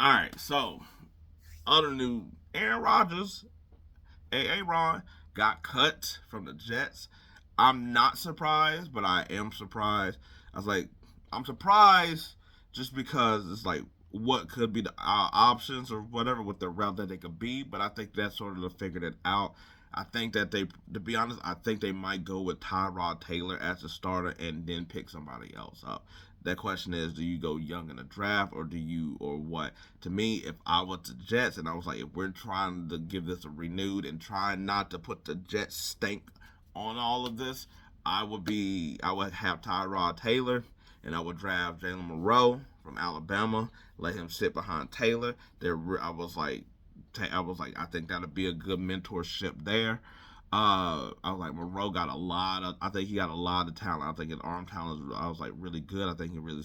All right, so other news: Aaron Rodgers, Ron, got cut from the Jets. I'm not surprised, but I am surprised. I was like, I'm surprised just because it's like what could be the options or whatever with the route that they could be. But I think that's sort of figured it out. I think that they, to be honest, I think they might go with Tyrod Taylor as the starter and then pick somebody else up. That question is, do you go young in the draft or do you or what? To me, if I was the Jets and I was like, if we're trying to give this a renewed and trying not to put the Jets stink on all of this, I would have Tyrod Taylor and I would draft Jalen Monroe from Alabama, let him sit behind Taylor. I was like, I think that'd be a good mentorship there. I was like, Monroe got a lot of. I think he got a lot of talent. I think his arm talent is, I was like, really good. I think he really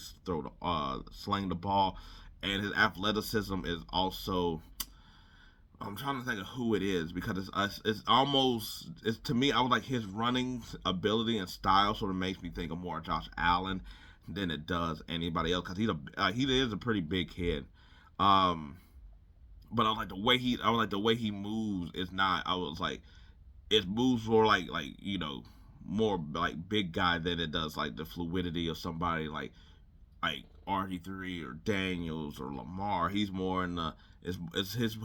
sling the ball, and his athleticism is also. I'm trying to think of who it is because it's almost it's to me. I was like his running ability and style sort of makes me think of more Josh Allen than it does anybody else because he is a pretty big kid. Um, but I was like the way he moves is not. I was like it moves more like more like big guy than it does like the fluidity of somebody like RG3 or Daniels or Lamar. He's more in the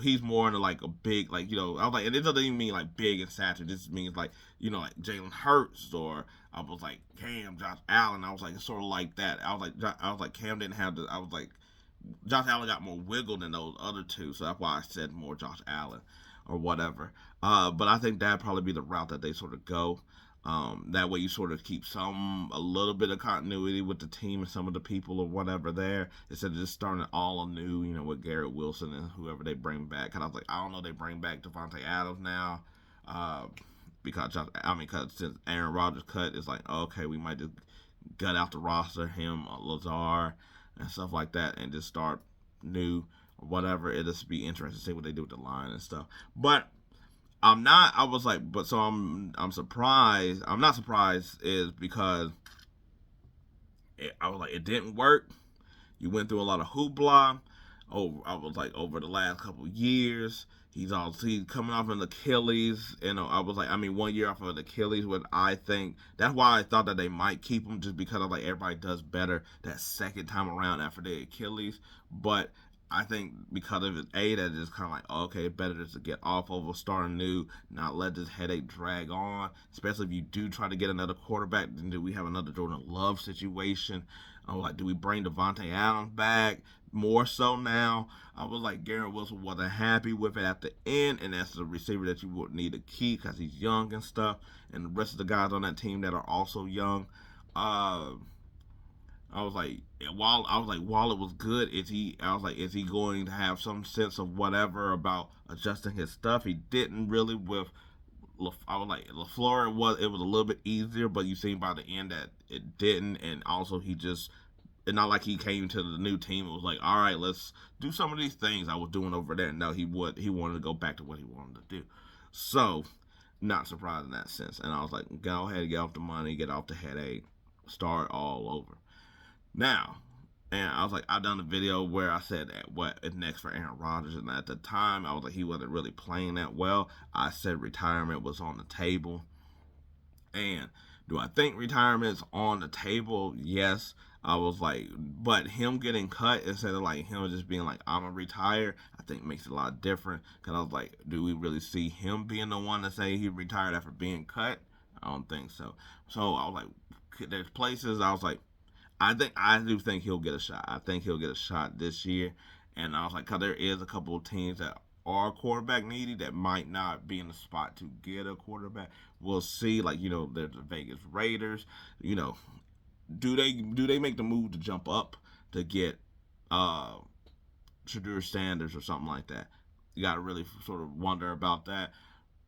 he's more in the, like a big like I was like and it doesn't even mean like big and stature. This means like like Jalen Hurts or I was like Cam, Josh Allen. I was like sort of like that. I was like Cam didn't have the. I was like Josh Allen got more wiggle than those other two, so that's why I said more Josh Allen or whatever. But I think that'd probably be the route that they sort of go. That way you sort of keep a little bit of continuity with the team and some of the people or whatever there instead of just starting all anew, with Garrett Wilson and whoever they bring back. Cause I was like, I don't know, they bring back Devontae Adams now, uh, because since Aaron Rodgers cut, it's like okay, we might just gut out the roster, him, Lazar, and stuff like that, and just start new or whatever. It'll just be interesting to see what they do with the line and stuff. But I'm not. I was like, but so I'm surprised. I'm not surprised is because I was like, it didn't work. You went through a lot of hoopla. Oh, I was like over the last couple years. He's coming off an Achilles. I was like, I mean, 1 year off of an Achilles. What I think that's why I thought that they might keep him just because of like everybody does better that second time around after the Achilles. But I think because of his age, that is kind of like okay, better just to get off of a start anew, not let this headache drag on. Especially if you do try to get another quarterback, then do we have another Jordan Love situation? I was like, do we bring Devontae Adams back? More so now. I was like, Garrett Wilson wasn't happy with it at the end, and that's the receiver that you would need to keep because he's young and stuff, and the rest of the guys on that team that are also young. Uh, I was like, while it was good, is he? I was like, is he going to have some sense of whatever about adjusting his stuff? He didn't really with. I was like Lafleur it was a little bit easier, but you seen by the end that it didn't, and also he just it's not like he came to the new team. It was like, all right, let's do some of these things I was doing over there. No, he wanted to go back to what he wanted to do. So, not surprised in that sense. And I was like, go ahead, get off the money, get off the headache, start all over. Now, and I was like, I done a video where I said that what is next for Aaron Rodgers, and at the time I was like, he wasn't really playing that well. I said retirement was on the table, and do I think retirement's on the table? Yes. I was like, but him getting cut instead of like him just being like, I'm gonna retire, I think makes it a lot different. Cause I was like, do we really see him being the one to say he retired after being cut? I don't think so. So I was like, there's places I was like, I do think he'll get a shot. I think he'll get a shot this year. And I was like, cause there is a couple of teams that are quarterback needy that might not be in the spot to get a quarterback. We'll see. Like there's the Vegas Raiders. You know, do they make the move to jump up to get uh Shadur Sanders or something like that? You got to really sort of wonder about that.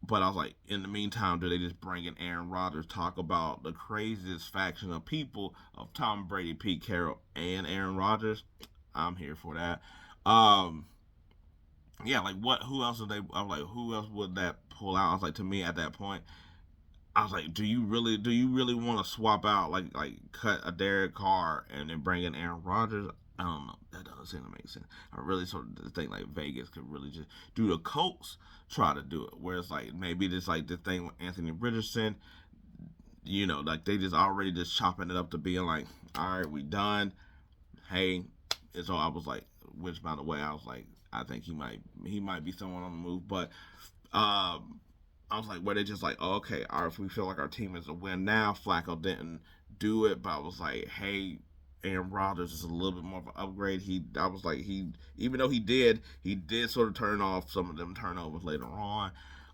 But I was like, in the meantime, do they just bring in Aaron Rodgers, talk about the craziest faction of people of Tom Brady, Pete Carroll, and Aaron Rodgers? I'm here for that. Um, yeah, like what? Who else would they? I was like, who else would that pull out? I was like, to me at that point, I was like, do you really want to swap out like cut a Derek Carr and then bring in Aaron Rodgers? I don't know. That doesn't seem to make sense. I really sort of think like Vegas could really just do the Colts try to do it, where it's like maybe just like the thing with Anthony Richardson, like they just already just chopping it up to being like, all right, we done. Hey, and so I was like, which by the way, I was like, I think he might be someone on the move, but I was like, where they just like, oh, okay, if we feel like our team is a win now, Flacco didn't do it, but I was like, hey, Aaron Rodgers is a little bit more of an upgrade. I was like, even though he did sort of turn off some of them turnovers later on.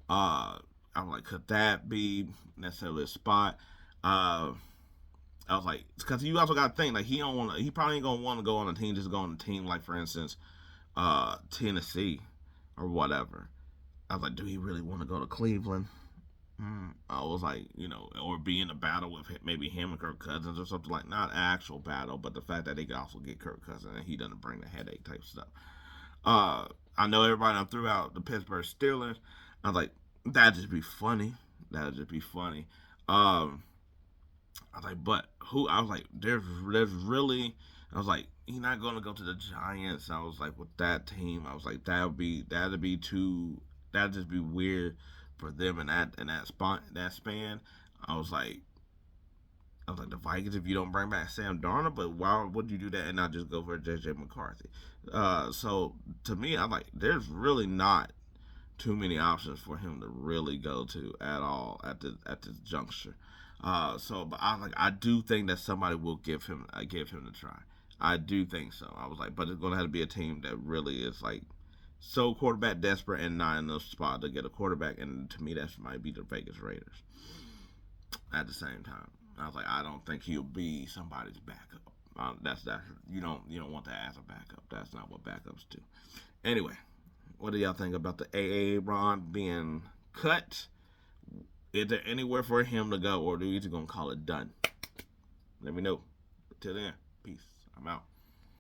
I was like, could that be necessarily a spot? Uh, I was like, because you also got to think like he probably ain't gonna want to go on a team, just go on a team like for instance, Tennessee or whatever. I was like, do he really want to go to Cleveland? I was like, or be in a battle with maybe him and Kirk Cousins or something like not an actual battle, but the fact that they could also get Kirk Cousins and he doesn't bring the headache type stuff. Uh, I know everybody I threw out the Pittsburgh Steelers. I was like, that'd just be funny. That'd just be funny. Um, I was like, but who? I was like, there's really. I was like, he's not gonna go to the Giants. I was like, with that team, I was like, that'd be too. That'd just be weird for them in that spot that span. I was like, the Vikings if you don't bring back Sam Darnold, but why would you do that and not just go for JJ McCarthy? So to me, I'm like, there's really not too many options for him to really go to at all at this juncture. But I was like, I do think that somebody will give him the try. I do think so. I was like, but it's gonna have to be a team that really is like so quarterback desperate and not in the spot to get a quarterback. And to me, that might be the Vegas Raiders. At the same time, I was like, I don't think he'll be somebody's backup. That's you don't want that as a backup. That's not what backups do. Anyway, what do y'all think about the AA Ron being cut? Is there anywhere for him to go, or do you just gonna call it done? Let me know. Till then, peace. I'm out.